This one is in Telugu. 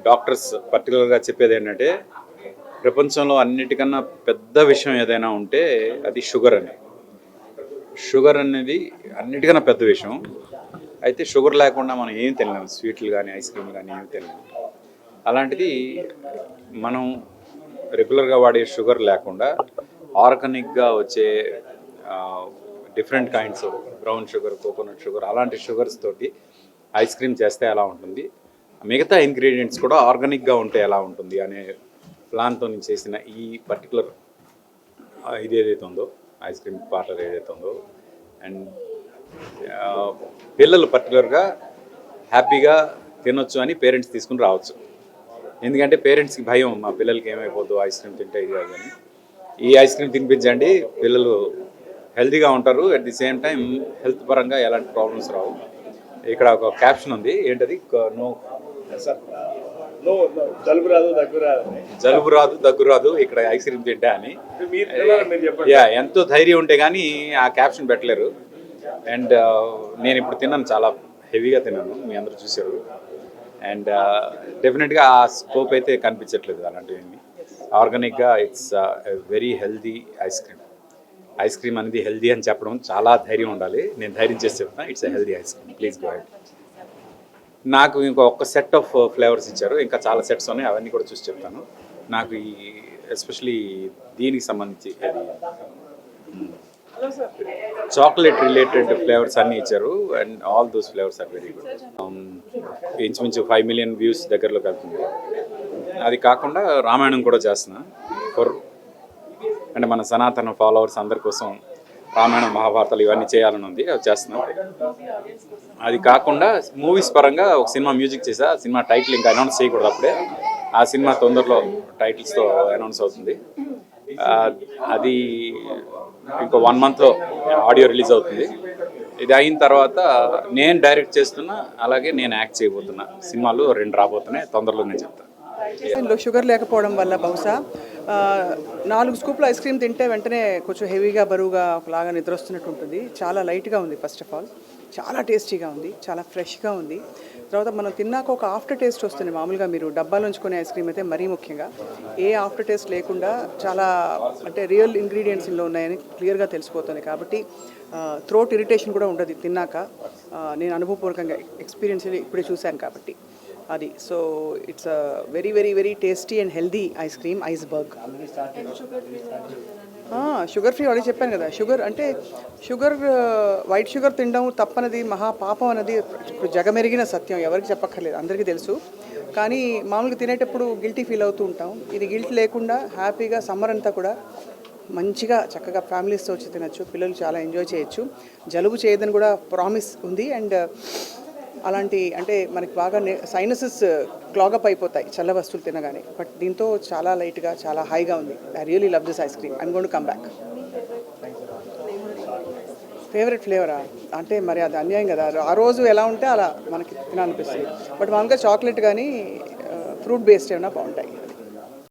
డాక్టర్స్ పర్టికులర్గా చెప్పేది ఏంటంటే ప్రపంచంలో అన్నిటికన్నా పెద్ద విషయం ఏదైనా ఉంటే అది షుగర్ అని. షుగర్ అనేది అన్నిటికన్నా పెద్ద విషయం. అయితే షుగర్ లేకుండా మనం ఏం తినలేము, స్వీట్లు కానీ ఐస్ క్రీమ్ కానీ ఏమి తినలేము. అలాంటిది మనం రెగ్యులర్గా వాడే షుగర్ లేకుండా ఆర్గానిక్గా వచ్చే different kinds of brown sugar, coconut sugar అలాంటి షుగర్స్ తోటి ఐస్ క్రీమ్ చేస్తే ఎలా ఉంటుంది, మిగతా ఇంగ్రీడియంట్స్ కూడా ఆర్గానిక్గా ఉంటే ఎలా ఉంటుంది అనే ప్లాన్తో నేను చేసిన ఈ పర్టికులర్ ఇది ఏదైతే ఉందో ఐస్ క్రీమ్ పార్లర్ ఏదైతే ఉందో, అండ్ పిల్లలు పర్టికులర్గా హ్యాపీగా తినొచ్చు అని పేరెంట్స్ తీసుకుని రావచ్చు. ఎందుకంటే పేరెంట్స్కి భయం, మా పిల్లలకి ఏమైపోద్దు ఐస్ క్రీమ్ తింటే ఇది అని. ఈ ఐస్ క్రీమ్ తినిపించండి, పిల్లలు హెల్తీగా ఉంటారు, at the same time health పరంగా ఎలాంటి ప్రాబ్లమ్స్ రావు. ఇక్కడ ఒక క్యాప్షన్ ఉంది, ఏంటది, జలుబు రాదు దగ్గు రాదు ఇక్కడ ఐస్ క్రీమ్ తింటా అని. యా, ఎంతో ధైర్యం ఉంటే కానీ ఆ క్యాప్షన్ పెట్టలేరు. అండ్ నేను ఇప్పుడు తిన్నాను, చాలా హెవీగా తిన్నాను, మీ అందరూ చూశారు. అండ్ డెఫినెట్గా ఆ స్కోప్ అయితే కనిపించట్లేదు అలాంటివి. ఆర్గానిక్గా it's very healthy ice cream. Ice cream అనేది హెల్దీ అని చెప్పడం చాలా ధైర్యం ఉండాలి. నేను ధైర్యం చేసి చెప్తాను, it's a healthy ice cream, please go head. నాకు ఇంకొక సెట్ ఆఫ్ ఫ్లేవర్స్ ఇచ్చారు, ఇంకా చాలా సెట్స్ ఉన్నాయి, అవన్నీ కూడా చూసి చెప్తాను. నాకు ఈ ఎస్పెషలీ దీనికి సంబంధించి చాక్లెట్ రిలేటెడ్ ఫ్లేవర్స్ అన్నీ ఇచ్చారు, and all those flavours are very good. ఇంచుమించు 5 million వ్యూస్ దగ్గరలో వెళ్తుంది. అది కాకుండా రామాయణం కూడా చేస్తున్నా అంటే మన సనాతన ఫాలోవర్స్ అందరి కోసం రామాయణం, మహాభారతాలు ఇవన్నీ చేయాలని ఉంది, అవి చేస్తున్నాం. అది కాకుండా మూవీస్ పరంగా ఒక సినిమా మ్యూజిక్ చేసా, ఆ సినిమా టైటిల్ ఇంకా అనౌన్స్ చేయకూడదు అప్పుడే. ఆ సినిమా తొందరలో టైటిల్స్తో అనౌన్స్ అవుతుంది. అది ఇంకో 1 monthలో ఆడియో రిలీజ్ అవుతుంది. ఇది అయిన తర్వాత నేను డైరెక్ట్ చేస్తున్నా, అలాగే నేను యాక్ట్ చేయబోతున్నా సినిమాలు 2 రాబోతున్నాయి, తొందరలో నేను చెప్తాను. షుగర్ లేకపోవడం వల్ల బహుశా 4 స్కూప్లు ఐస్ క్రీమ్ తింటే వెంటనే కొంచెం హెవీగా బరువుగా ఒకలాగా నిద్ర వస్తున్నట్టు ఉంటుంది. చాలా లైట్గా ఉంది, ఫస్ట్ ఆఫ్ ఆల్ చాలా టేస్టీగా ఉంది, చాలా ఫ్రెష్గా ఉంది. తర్వాత మనం తిన్నాక ఒక ఆఫ్టర్ టేస్ట్ వస్తుంది. మామూలుగా మీరు డబ్బాలో ఉంచుకునే ఐస్ క్రీమ్ అయితే మరీ ముఖ్యంగా ఏ ఆఫ్టర్ టేస్ట్ లేకుండా చాలా అంటే రియల్ ఇంగ్రీడియంట్స్ ఇందులో ఉన్నాయని క్లియర్గా తెలిసిపోతుంది. కాబట్టి థ్రోట్ ఇరిటేషన్ కూడా ఉండదు తిన్నాక. నేను అనుభవపూర్వకంగా ఎక్స్పీరియన్స్ ఇప్పుడే చూశాను కాబట్టి అది. So it's very very very tasty and healthy ice cream, iceberg. Sugar free already చెప్పాను కదా. షుగర్ వైట్ షుగర్ తినడం తప్పనది, మహాపాపం అనేది ఇప్పుడు జగమెరిగిన సత్యం, ఎవరికి చెప్పక్కర్లేదు, అందరికీ తెలుసు. కానీ మామూలుగా తినేటప్పుడు గిల్టీ ఫీల్ అవుతూ ఉంటాం. ఇది గిల్ట్ లేకుండా హ్యాపీగా సమ్మర్ అంతా కూడా మంచిగా చక్కగా ఫ్యామిలీస్తో వచ్చి తినచ్చు, పిల్లలు చాలా ఎంజాయ్ చేయొచ్చు. జలుబు చేయదని కూడా ప్రామిస్ ఉంది. అండ్ అలాంటి అంటే మనకి బాగా సైనసెస్ క్లాగప్ అయిపోతాయి చల్ల వస్తువులు తినగానే, బట్ దీంతో చాలా లైట్గా చాలా హాయిగా ఉంది. I really love this ice cream, I'm going to come back. Favourite ఫ్లేవరా అంటే మరి అది అన్యాయం కదా, ఆ రోజు ఎలా ఉంటే అలా మనకి తినాలనిపిస్తుంది. బట్ మామూలుగా చాక్లెట్ కానీ ఫ్రూట్ బేస్డ్ ఏమైనా బాగుంటాయి.